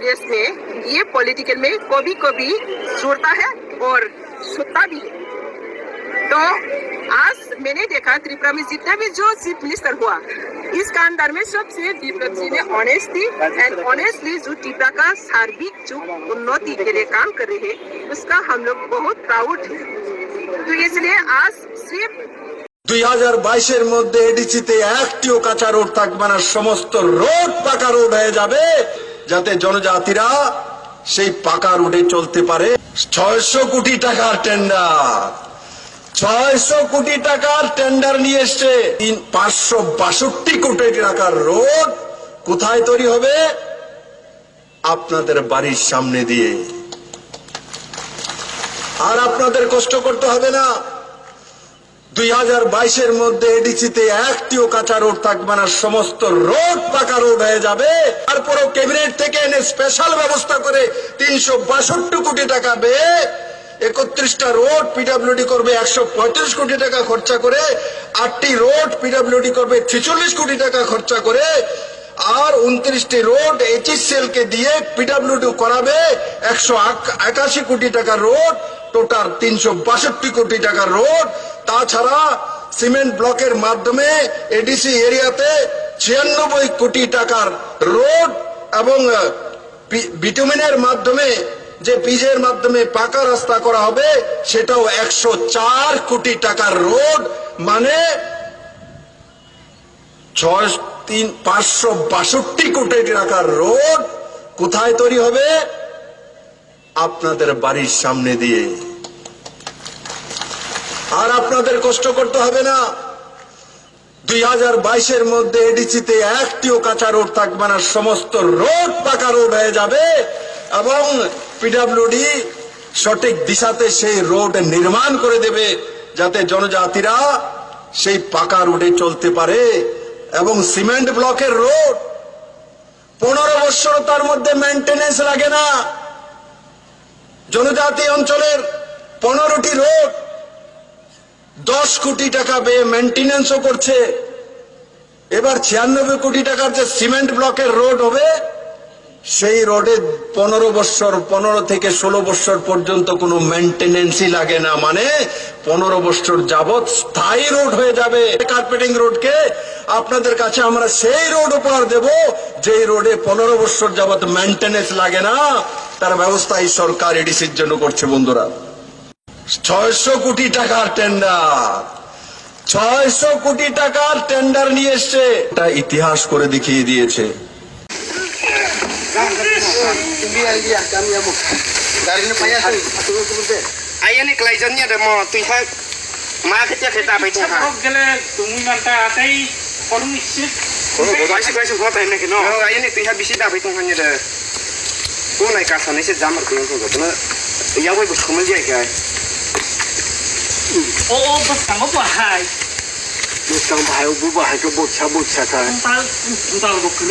प्रदेश में ये पॉलिटिकल में कभी कभी जुड़ता है और सुनता भी है। तो आज मैंने देखा त्रिपुरा में जितना भी जो चीफ मिनिस्टर हुआ, इसका अंदर में सबसे विप्लव जी ने ऑनेस्टली एंड ऑनेस्टली जो त्रिपुरा का सार्विक जो उन्नति के लिए काम कर रहे हैं, उसका हम लोग बहुत प्राउड है। तो इसलिए आज सिर्फ 2022-এর মধ্যে এডিসিতে একটিও কাঁচা রোড থাকবে না, সমস্ত রোড পাকা রোড হয়ে যাবে, যাতে জনজাতিরা সেই পাকা রোডে চলতে পারে। 600 কোটি টাকার টেন্ডার, 600 কোটি টাকার টেন্ডার নিয়ে এসছে। 562 কোটি টাকার রোড কোথায় তৈরি হবে? আপনাদের বাড়ির সামনে দিয়ে। আর আপনাদের কষ্ট করতে হবে না। 2022-এর মধ্যে এডিসিতে একটিও কাঁচা রোড থাকবে না, সমস্ত রোড পাকা রোড হয়ে যাবে। তারপরও ক্যাবিনেট থেকে এনে স্পেশাল ব্যবস্থা করে 362 কোটি টাকা ব্যয়ে 31টা রোড পিডব্লিউডি করবে 135 কোটি টাকা খরচা করে, 8টি রোড পিডব্লিউডি করবে 46 কোটি টাকা খরচা করে, আর 29টি রোড এইচএসএল কে দিয়ে পিডব্লিউডি করাবে 181 কোটি টাকা রোড, টোটাল 362 কোটি টাকা রোড। তাছাড়া সিমেন্ট ব্লকের মাধ্যমে এডিসি এরিয়াতে 96 কোটি টাকার রোড এবং বিটুমিনের মাধ্যমে যে পিজের মাধ্যমে পাকা রাস্তা করা হবে সেটাও 104 কোটি টাকার রোড, মানে 562 কোটি টাকার রোড কোথায় তৈরি হবে? আপনাদের বাড়ির সামনে দিয়ে। আর আপনাদের কষ্ট করতে হবে না। 2022-এর মধ্যে এডিসিতে একটিও কাঁচা রোড থাকবে না, সমস্ত রোড পাকা রোড হয়ে যাবে এবং পিডব্লিউডি সঠিক দিশাতে সেই রোড নির্মাণ করে দেবে, যাতে জনজাতিরা সেই পাকা রোডে চলতে পারে। এবং সিমেন্ট ব্লকের রোড 15 বছর তার মধ্যে মেইনটেনেন্স লাগে না। জনজাতি অঞ্চলের 15টি রোড 10 কোটি টাকা ব্যয়ে মেইনটেনেন্সও করছে। এবার 96 কোটি টাকার যে সিমেন্ট ব্লকের রোড হবে, সেই রোডে 15 থেকে 16 বছর পর্যন্ত কোনো মেইনটেনেন্সই লাগে না, মানে 15 বছর যাবত স্থায়ী রোড হয়ে যাবে। কার্পেটিং রোডকে আপনাদের কাছে আমরা সেই রোড উপহার দেব যে রোডে 15 বছর যাবত মেইনটেনেন্স লাগে না। তার ব্যবস্থা এই সরকার এডিসির জন্য করছে। বন্ধুরা, 600 কোটি টাকার টেন্ডার, 600 কোটি টাকার টেন্ডার নিয়ে এসছে। এটা ইতিহাস করে দেখিয়ে দিয়েছে। ayah ni kelajannya ada mau tuh hak mak kecil kita baca ha তুমি মানটা আতাই করুন নিশ্চিত kasih buat ini kino ayah ni tuh hak bisa dah baca hanya dah kau naik kasan ini jamar kau yang kau betul ya woi bos kamu dia kaya ও বাস কামো বাহাই bos kamu bahaya ubah bahaya kau bocah kan তাল তাল বক